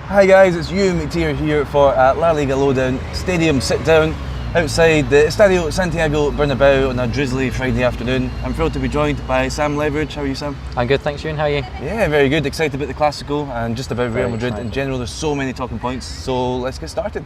Hi guys, it's Euan McTear here for La Liga Lowdown Stadium Sitdown outside the Estadio Bernabéu on a drizzly Friday afternoon. I'm thrilled to be joined by Sam Leveridge. How are you, Sam? I'm good, thanks, Euan. How are you? Yeah, very good. Excited about the Clásico and just about Real Madrid excited. in general. There's so many talking points, so let's get started.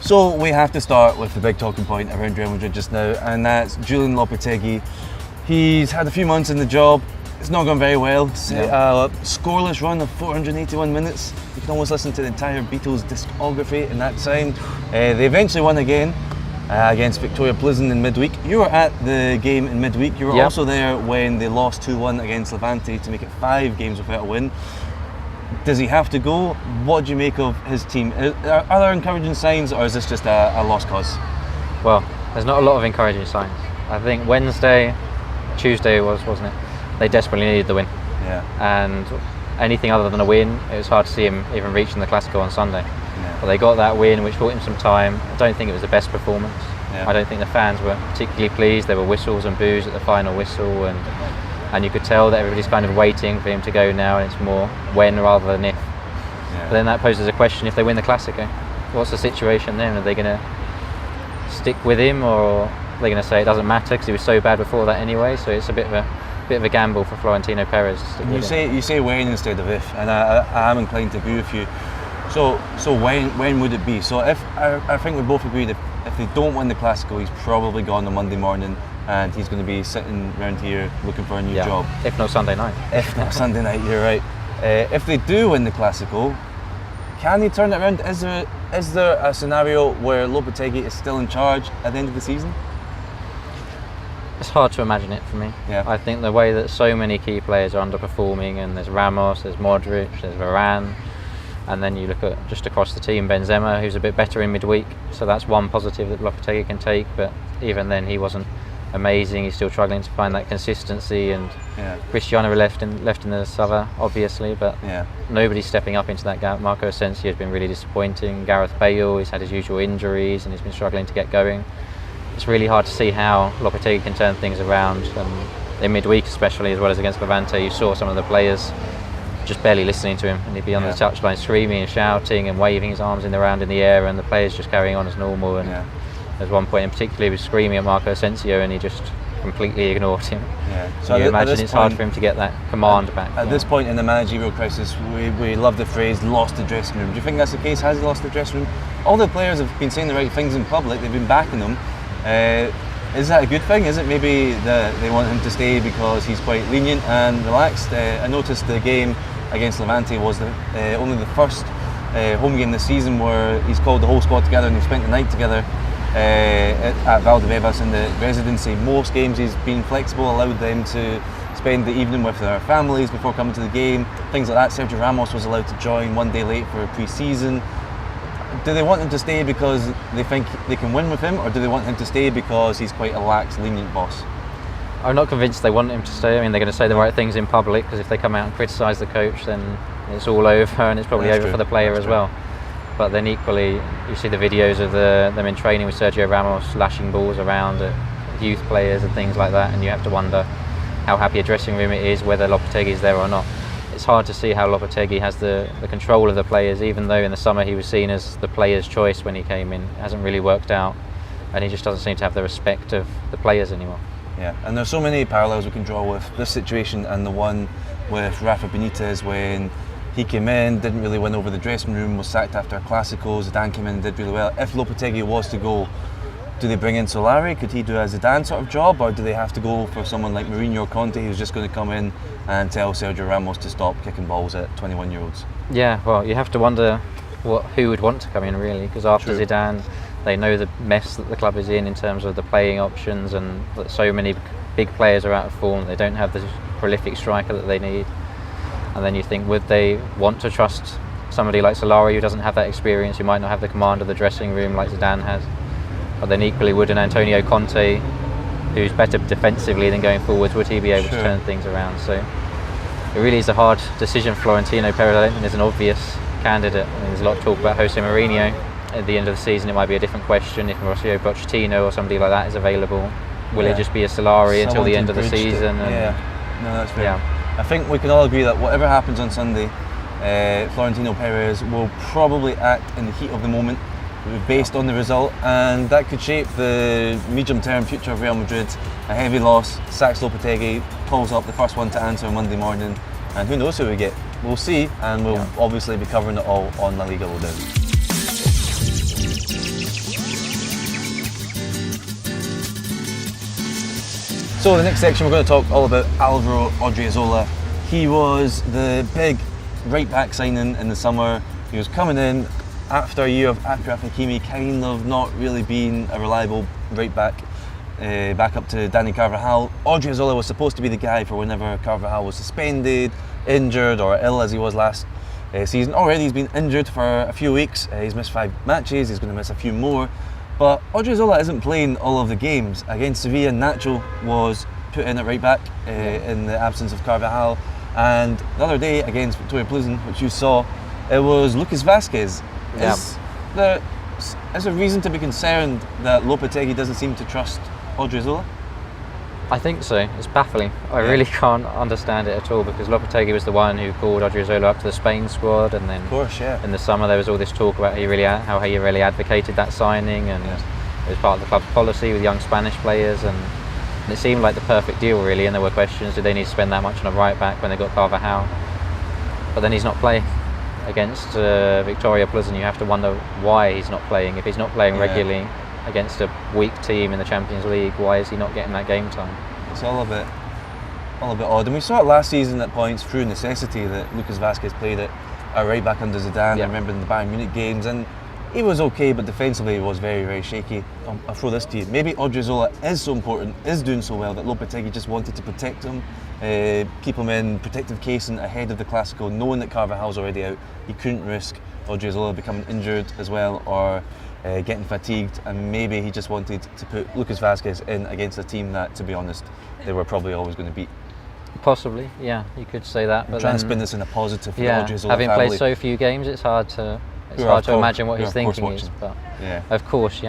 So we have to start with the big talking point around Real Madrid just now, and that's Julen Lopetegui. He's had a few months in the job. It's not gone very well. Scoreless run of 481 minutes. You can almost listen to the entire Beatles discography in that time. They eventually won again against Victoria Plzen in midweek. You were at the game in midweek. You were also there when they lost 2-1 against Levante to make it 5 games without a win. Does he have to go? What do you make of his team? Are there encouraging signs, or is this just a lost cause? Well, there's not a lot of encouraging signs. I think Tuesday wasn't it? They desperately needed the win. Yeah. And anything other than a win, it was hard to see him even reaching the Clásico on Sunday. Yeah. But they got that win, which bought him some time. I don't think it was the best performance. Yeah. I don't think the fans were particularly pleased. There were whistles and boos at the final whistle, and you could tell that everybody's kind of waiting for him to go now, and it's more when rather than if. Yeah. But then that poses a question: if they win the Clásico, what's the situation then? Are they going to stick with him, or are they going to say it doesn't matter because he was so bad before that anyway? So it's a bit of a gamble for Florentino Perez. You say when instead of if, and I am inclined to agree with you. So when would it be? So if I think we both agreed if they don't win the Clásico, he's probably gone on Monday morning, and he's going to be sitting around here looking for a new job. If not Sunday night. If not Sunday night, you're right. If they do win the Clásico, can he turn it around? Is there a scenario where Lopetegui is still in charge at the end of the season? It's hard to imagine it for me. Yeah. I think the way that so many key players are underperforming, and there's Ramos, there's Modric, there's Varane, and then you look at just across the team, Benzema, who's a bit better in midweek, so that's one positive that Lopetegui can take, but even then he wasn't amazing. He's still struggling to find that consistency, and Cristiano left in the summer, obviously, but nobody's stepping up into that gap. Marco Asensio has been really disappointing. Gareth Bale, he's had his usual injuries and he's been struggling to get going. It's really hard to see how Lopetegui can turn things around, in midweek especially, as well as against Levante. You saw some of the players just barely listening to him, and he'd be on the touchline screaming and shouting and waving his arms around in the air, and the players just carrying on as normal. And there's one point in particular he was screaming at Marco Asensio and he just completely ignored him. So you imagine it's hard for him to get that command back. At this point in the managerial crisis, we love the phrase lost the dressing room. Do you think that's the case? Has he lost the dressing room? All the players have been saying the right things in public, they've been backing him. Is that a good thing? Is it maybe that they want him to stay because he's quite lenient and relaxed? I noticed the game against Levante was only the first home game this season where he's called the whole squad together and they spent the night together at Valdebebas in the residency. Most games he's been flexible, allowed them to spend the evening with their families before coming to the game, things like that. Sergio Ramos was allowed to join one day late for pre-season. Do they want him to stay because they think they can win with him, or do they want him to stay because he's quite a lax, lenient boss? I'm not convinced they want him to stay. I mean, they're going to say the right things in public, because if they come out and criticise the coach, then it's all over, and it's probably over for the player as well. But then equally, you see the videos of them in training with Sergio Ramos lashing balls around at youth players and things like that, and you have to wonder how happy a dressing room it is, whether Lopetegui is there or not. It's hard to see how Lopetegui has the control of the players, even though in the summer he was seen as the player's choice when he came in. It hasn't really worked out, and he just doesn't seem to have the respect of the players anymore. Yeah, and there's so many parallels we can draw with this situation and the one with Rafa Benitez when he came in, didn't really win over the dressing room, was sacked after a Clásico. Zidane came in and did really well. If Lopetegui was to go, do they bring in Solari? Could he do a Zidane sort of job, or do they have to go for someone like Mourinho or Conte who's just going to come in and tell Sergio Ramos to stop kicking balls at 21-year-olds? Yeah, well, you have to wonder who would want to come in, really, because after Zidane, they know the mess that the club is in terms of the playing options, and that so many big players are out of form. They don't have the prolific striker that they need. And then you think, would they want to trust somebody like Solari, who doesn't have that experience, who might not have the command of the dressing room like Zidane has? But then equally, would an Antonio Conte, who's better defensively than going forwards, would he be able to turn things around? So it really is a hard decision for Florentino Perez. I don't think there's an obvious candidate. I mean, there's a lot of talk about Jose Mourinho. At the end of the season, it might be a different question if Mauricio Pochettino or somebody like that is available. Will it just be a Solari until the end of the season? No, that's fair. I think we can all agree that whatever happens on Sunday, Florentino Perez will probably act in the heat of the moment based on the result, and that could shape the medium-term future of Real Madrid. A heavy loss, sacks Lopetegui, calls up the first one to answer Monday morning, and who knows who we get. We'll see, and we'll obviously be covering it all on La Liga Lowdown. So the next section we're going to talk all about Álvaro Odriozola. He was the big right back signing in the summer. He was coming in after a year of Achraf Hakimi kind of not really being a reliable right back, back up to Dani Carvajal. Odriozola was supposed to be the guy for whenever Carvajal was suspended, injured or ill as he was last season. Already he's been injured for a few weeks. He's missed 5 matches, he's going to miss a few more. But Odriozola isn't playing all of the games. Against Sevilla, Nacho was put in at right back in the absence of Carvajal. And the other day against Victoria Plzen, which you saw, it was Lucas Vázquez. Is there a reason to be concerned that Lopetegui doesn't seem to trust Odriozola? I think so. It's baffling. I really can't understand it at all, because Lopetegui was the one who called Odriozola up to the Spain squad, and then in the summer there was all this talk about how he really advocated that signing, and it was part of the club's policy with young Spanish players, and it seemed like the perfect deal really, and there were questions, did they need to spend that much on a right back when they got Carvajal? But then he's not playing. Against Victoria Plzen, you have to wonder why he's not playing. If he's not playing regularly against a weak team in the Champions League, why is he not getting that game time? It's all a bit odd. And we saw it last season at points through necessity that Lucas Vázquez played at right back under Zidane. I remember in the Bayern Munich games, and he was okay, but defensively he was very, very shaky. I'll throw this to you. Maybe Odriozola is so important, is doing so well, that Lopetegui just wanted to protect him, keep him in protective casing ahead of the Clásico, knowing that Carvajal's already out. He couldn't risk Odriozola becoming injured as well, or getting fatigued, and maybe he just wanted to put Lucas Vázquez in against a team that, to be honest, they were probably always going to beat. Possibly, yeah, you could say that. But try and spin this in a positive for the Odriozola having family. Played so few games, it's hard to imagine what his thinking is. But of course,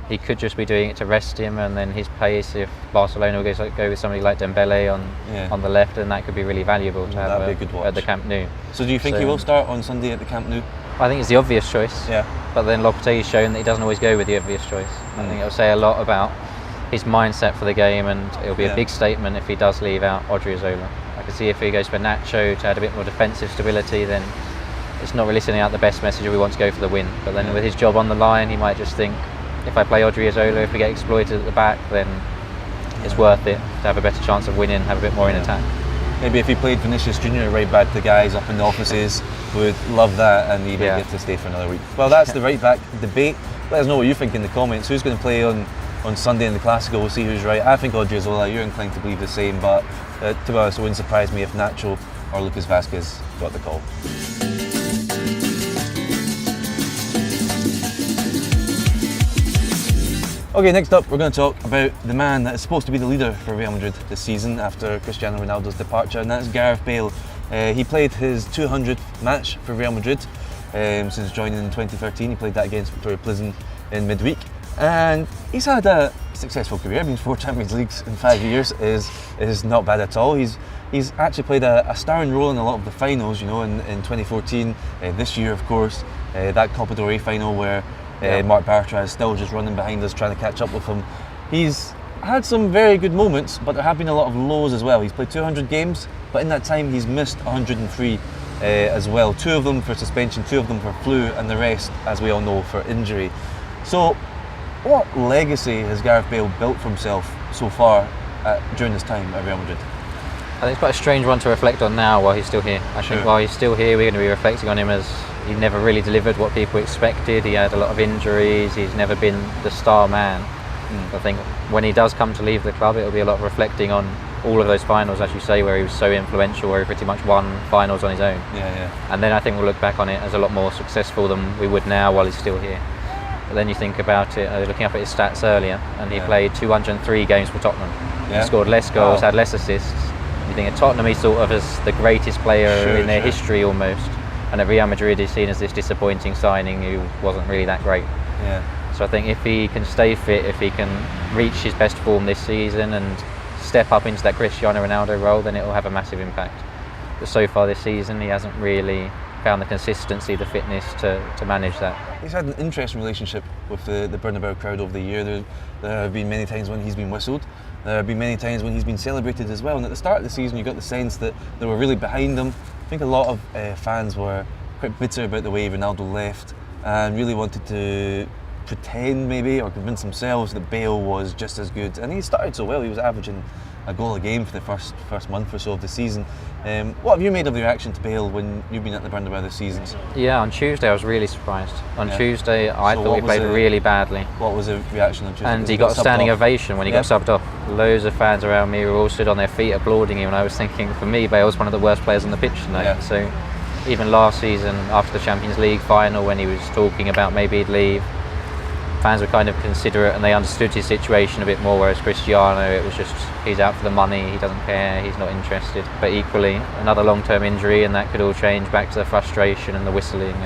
he could just be doing it to rest him, and then his pace, if Barcelona go with somebody like Dembele on the left, then that could be really valuable to have at the Camp Nou. So do you think he will start on Sunday at the Camp Nou? I think it's the obvious choice. But then Lopetegui's shown that he doesn't always go with the obvious choice. I think it'll say a lot about his mindset for the game, and it'll be a big statement if he does leave out Odriozola. I can see if he goes for Nacho to add a bit more defensive stability, then it's not really sending out the best message if we want to go for the win. But then with his job on the line, he might just think, if I play Odriozola, if we get exploited at the back, then it's worth it to have a better chance of winning, have a bit more in attack. Maybe if he played Vinicius Junior right back, the guys up in the offices would love that, and he may get to stay for another week. Well, that's the right back debate. Let us know what you think in the comments. Who's going to play on Sunday in the Clásico? We'll see who's right. I think Odriozola, you're inclined to believe the same, but to be honest, it wouldn't surprise me if Nacho or Lucas Vázquez got the call. Okay, next up we're going to talk about the man that is supposed to be the leader for Real Madrid this season after Cristiano Ronaldo's departure, and that's Gareth Bale. He played his 200th match for Real Madrid since joining in 2013. He played that against Victoria Plzen in midweek, and he's had a successful career. I mean, 4 Champions Leagues in 5 years is not bad at all. He's actually played a starring role in a lot of the finals, you know, in 2014, this year of course, that Copa del Rey final where Marc Bartra is still just running behind us trying to catch up with him. He's had some very good moments, but there have been a lot of lows as well. He's played 200 games, but in that time he's missed 103 as well. 2 of them for suspension, 2 of them for flu, and the rest, as we all know, for injury. So what legacy has Gareth Bale built for himself so far during his time at Real Madrid? I think it's quite a strange one to reflect on now while he's still here. I think while he's still here, we're going to be reflecting on him as he never really delivered what people expected. He had a lot of injuries. He's never been the star man. I think when he does come to leave the club, it'll be a lot of reflecting on all of those finals, as you say, where he was so influential, where he pretty much won finals on his own. And then I think we'll look back on it as a lot more successful than we would now while he's still here. But then you think about it, looking up at his stats earlier, and he played 203 games for Tottenham. He scored less goals, had less assists. You think at Tottenham he's thought of as the greatest player in their history almost, and at Real Madrid he's seen as this disappointing signing who wasn't really that great. So I think if he can stay fit, if he can reach his best form this season and step up into that Cristiano Ronaldo role, then it will have a massive impact. But so far this season, he hasn't really found the consistency, the fitness to manage that. He's had an interesting relationship with the Bernabéu crowd over the year. There have been many times when he's been whistled. There have been many times when he's been celebrated as well. And at the start of the season, you got the sense that they were really behind him. I think a lot of fans were quite bitter about the way Ronaldo left and really wanted to pretend maybe or convince themselves that Bale was just as good. And he started so well. He was averaging a goal a game for the first month or so of the season. What have you made of the reaction to Bale when you've been at the Bernabéu this season? Yeah, on Tuesday I was really surprised. On Tuesday I thought he played really badly. What was the reaction on Tuesday? And he got a standing ovation when he got subbed off. Loads of fans around me were all stood on their feet applauding him, and I was thinking, for me, Bale's one of the worst players on the pitch tonight. Yeah. So even last season, after the Champions League final, when he was talking about maybe he'd leave, fans were kind of considerate and they understood his situation a bit more, whereas Cristiano, it was just, he's out for the money, he doesn't care, he's not interested. But equally, another long-term injury and that could all change back to the frustration and the whistling.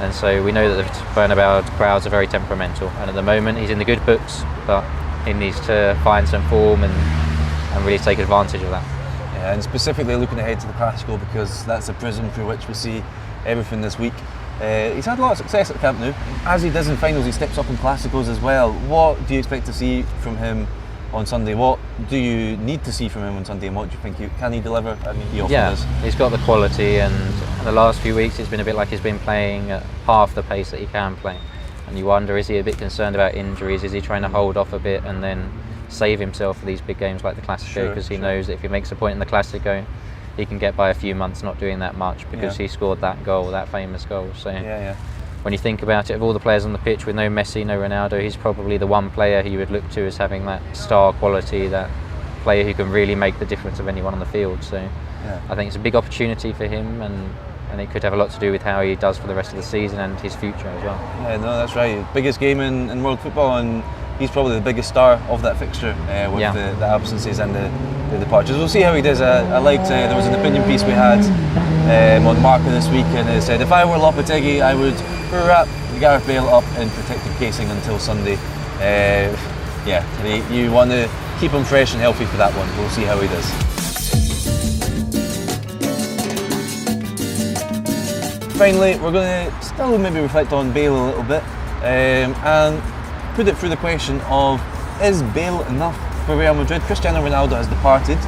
And so we know that the Bernabéu crowds are very temperamental, and at the moment he's in the good books, but he needs to find some form and really take advantage of that. Yeah, and specifically looking ahead to the Clásico, because that's the prism through which we see everything this week. He's had a lot of success at Camp Nou. As he does in finals, he steps up in Clásicos as well. What do you expect to see from him on Sunday? What do you need to see from him on Sunday, and what do you think can he deliver? I mean, he often does. He's got the quality, and in the last few weeks it's been a bit like he's been playing at half the pace that he can play. And you wonder, is he a bit concerned about injuries? Is he trying to hold off a bit and then save himself for these big games like the Clásico? Because he knows that if he makes a point in the Clásico, he can get by a few months not doing that much because he scored that goal, that famous goal. So when you think about it, of all the players on the pitch, with no Messi, no Ronaldo, he's probably the one player he would look to as having that star quality, that player who can really make the difference of anyone on the field. So I think it's a big opportunity for him, and it could have a lot to do with how he does for the rest of the season and his future as well. Yeah, no, that's right. Biggest game in world football, and he's probably the biggest star of that fixture with the absences and the departures. We'll see how he does. I liked, there was an opinion piece we had on Marca this week, and it said, if I were Lopetegui, I would wrap Gareth Bale up in protective casing until Sunday. You want to keep him fresh and healthy for that one. We'll see how he does. Finally, we're going to still maybe reflect on Bale a little bit and put it through the question of, is Bale enough for Real Madrid? Cristiano Ronaldo has departed.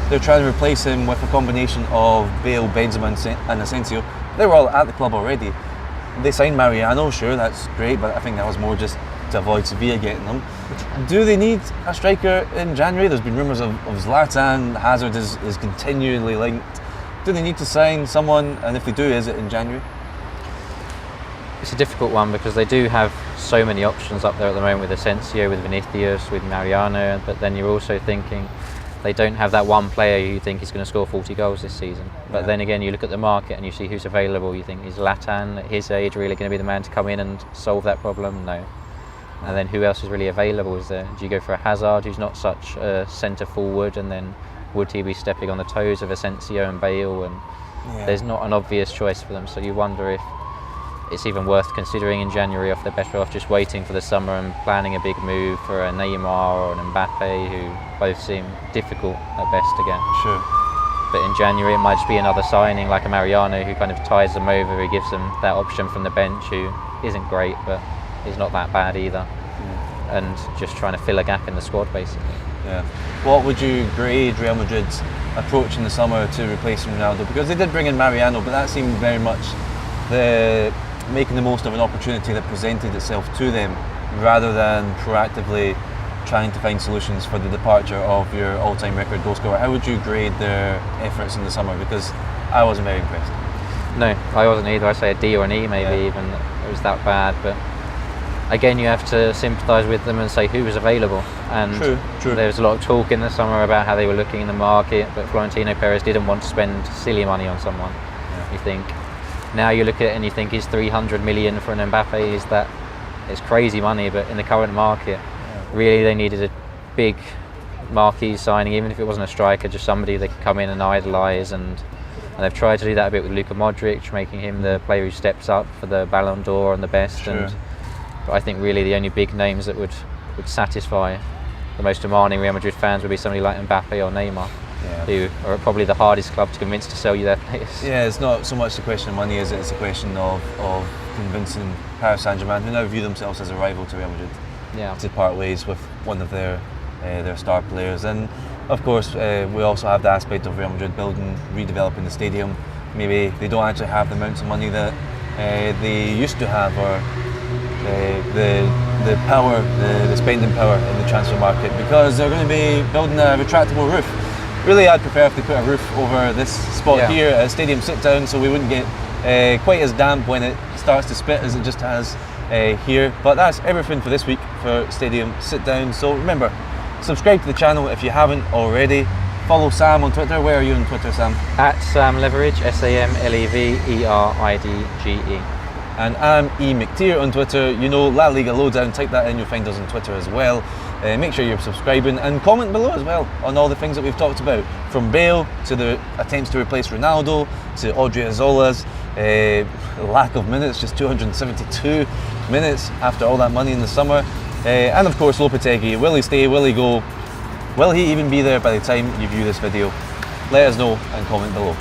They're trying to replace him with a combination of Bale, Benzema and Asensio. They were all at the club already. They signed Mariano, sure, that's great, but I think that was more just to avoid Sevilla getting them. Do they need a striker in January? There's been rumours of Zlatan. Hazard is continually linked. Do they need to sign someone, and if they do, is it in January? It's a difficult one because they do have so many options up there at the moment, with Asensio, with Vinicius, with Mariano, but then you're also thinking they don't have that one player who you think is going to score 40 goals this season. But then again, you look at the market and you see who's available. You think, is Zlatan at his age really going to be the man to come in and solve that problem? No. And then who else is really available? Is there? Do you go for a Hazard, who's not such a centre forward, and then would he be stepping on the toes of Asensio and Bale? And there's not an obvious choice for them, so you wonder if it's even worth considering in January, if they're better off just waiting for the summer and planning a big move for a Neymar or an Mbappe, who both seem difficult at best to get. Sure. But in January it might just be another signing like a Mariano, who kind of ties them over, who gives them that option from the bench, who isn't great but he's not that bad either. And just trying to fill a gap in the squad basically. Yeah. What would you grade Real Madrid's approach in the summer to replacing Ronaldo? Because they did bring in Mariano, but that seemed very much making the most of an opportunity that presented itself to them, rather than proactively trying to find solutions for the departure of your all-time record goal scorer. How would you grade their efforts in the summer? Because I wasn't very impressed. No, I wasn't either. I'd say a D or an E maybe even. It was that bad, but again you have to sympathise with them and say who was available. And true. There was a lot of talk in the summer about how they were looking in the market, but Florentino Perez didn't want to spend silly money on someone. You think, now you look at it and you think, is 300 million for an Mbappe, is that, it's crazy money, but in the current market, really they needed a big marquee signing, even if it wasn't a striker, just somebody they could come in and idolise, and they've tried to do that a bit with Luka Modric, making him the player who steps up for the Ballon d'Or and the best. But I think really the only big names that would satisfy the most demanding Real Madrid fans would be somebody like Mbappe or Neymar. who are probably the hardest club to convince to sell you their players. Yeah, it's not so much a question of money as it's a question of convincing Paris Saint-Germain, who now view themselves as a rival to Real Madrid, to part ways with one of their star players. And of course, we also have the aspect of Real Madrid redeveloping the stadium. Maybe they don't actually have the amounts of money that they used to have, or the power, the spending power in the transfer market, because they're going to be building a retractable roof. Really, I'd prefer if they put a roof over this spot here at Stadium Sitdown, so we wouldn't get quite as damp when it starts to spit as it just has here. But that's everything for this week for Stadium Sitdown. So remember, subscribe to the channel if you haven't already. Follow Sam on Twitter. Where are you on Twitter, Sam? At Sam Leveridge, SamLeveridge. And I'm Euan McTear on Twitter. You know, La Liga Lowdown, type that in, you'll find us on Twitter as well. Make sure you're subscribing and comment below as well on all the things that we've talked about, from Bale to the attempts to replace Ronaldo, to Odriozola's lack of minutes, just 272 minutes after all that money in the summer. And of course Lopetegui, will he stay, will he go, will he even be there by the time you view this video? Let us know and comment below.